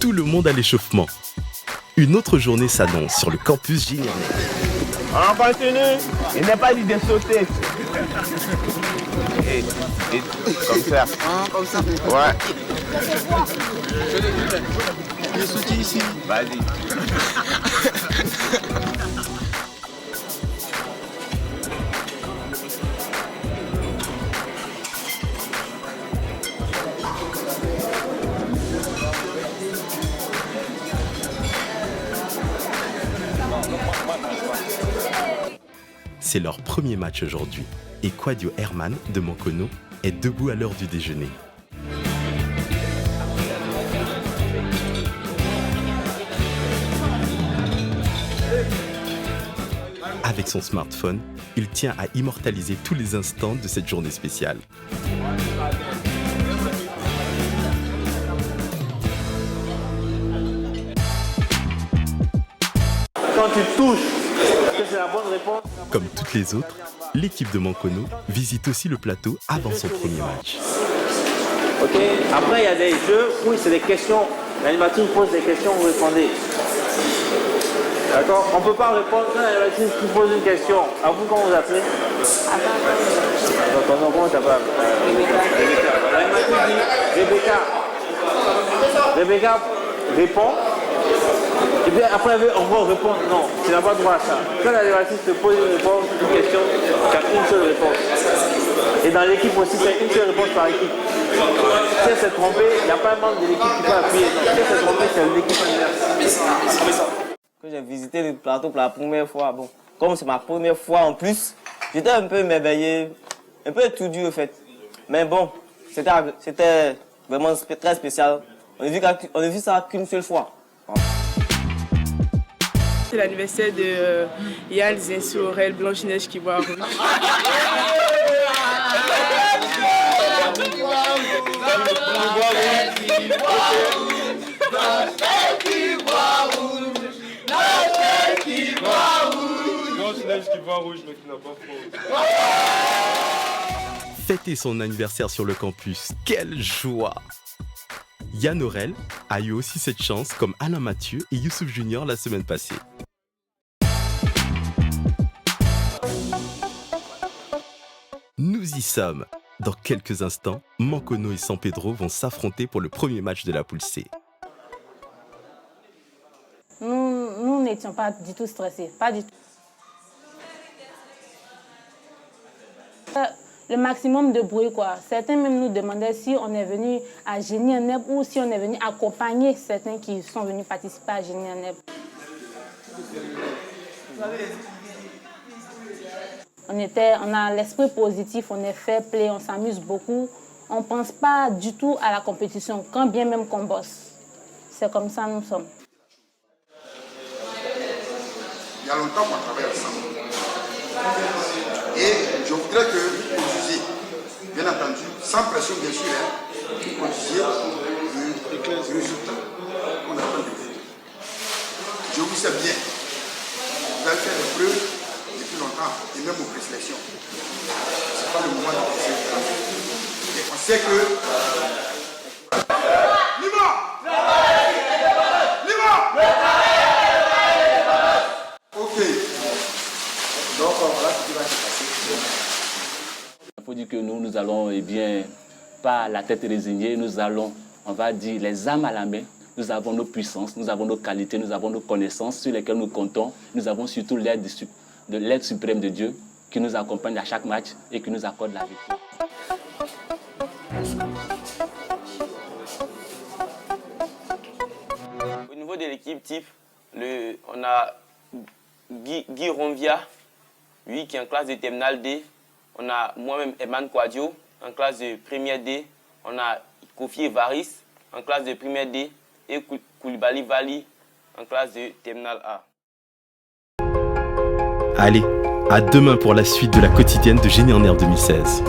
tout le monde à l'échauffement. Une autre journée s'annonce sur le campus Génie en Herbe. On continue. Il n'est pas dit de sauter. Et comme ça. Comme ça. Ouais. Je vais sauter ici. Vas-y. C'est leur premier match aujourd'hui et Kwadio Herman de Mankono est debout à l'heure du déjeuner. Avec son smartphone, il tient à immortaliser tous les instants de cette journée spéciale. Quand tu touches, est-ce que c'est la bonne réponse? Comme toutes les autres, l'équipe de Mankono visite aussi le plateau avant son premier match. Ok. Après, il y a des jeux où c'est des questions. L'animatrice pose des questions, vous répondez. D'accord? On ne peut pas répondre quand l'animatrice pose une question. À vous, comment vous appelez? Ton nom, comment tu t'appelles? Rebecca. Rebecca répond. Et puis après, on va répondre. Non, tu n'as pas droit à ça. Quand l'animatrice te pose une question, tu as une seule réponse. Et dans l'équipe aussi, c'est une seule réponse par équipe. Si elle s'est trompée, il n'y a pas un membre de l'équipe qui peut appuyer. Donc, si elle s'est trompée, c'est l'équipe adverse. Quand j'ai visité le plateau pour la première fois, bon, comme c'est ma première fois en plus, j'étais un peu émerveillé, un peu étourdi au fait. Mais bon, c'était vraiment très spécial. On a vu ça qu'une seule fois. C'est l'anniversaire de Yann Zinso-Aurel Blanche-Neige qui voit rouge. Blanche-Neige qui voit rouge mais qui n'a pas froid. Fêter son anniversaire sur le campus, quelle joie! Yann Aurel a eu aussi cette chance comme Alain Mathieu et Youssouf Junior la semaine passée. Nous y sommes. Dans quelques instants, Mankono et San Pedro vont s'affronter pour le premier match de la poule C. Nous n'étions pas du tout stressés, pas du tout. Le maximum de bruit, quoi. Certains même nous demandaient si on est venu à Génie en Herbe ou si on est venu accompagner certains qui sont venus participer à Génie en Herbe. On a l'esprit positif, on est fair play, on s'amuse beaucoup. On ne pense pas du tout à la compétition, quand bien même qu'on bosse. C'est comme ça nous sommes. Il y a longtemps qu'on travaille ensemble. Et je voudrais que vous produisiez, bien entendu, sans pression bien sûr, vous produisiez le résultat qu'on attend de vous. Je vous sais bien, vous avez fait des preuves depuis longtemps, et même aux présélections. Ce n'est pas le moment de passer le temps. Et on sait que... Lima! Ok. Donc voilà ce qui va se passer. Il faut dire que nous allons, eh bien, pas la tête résignée, nous allons, on va dire, les âmes à la main. Nous avons nos puissances, nous avons nos qualités, nous avons nos connaissances sur lesquelles nous comptons. Nous avons surtout l'aide suprême de Dieu qui nous accompagne à chaque match et qui nous accorde la victoire. Au niveau de l'équipe type, on a Guy Ronvia, lui qui est en classe de terminale D. On a moi-même Eman Kwadio en classe de première D. On a Kofi Evaris en classe de première D. Et Koulibaly Vali en classe de terminale A. Allez, à demain pour la suite de la quotidienne de Génie en Herbe 2016.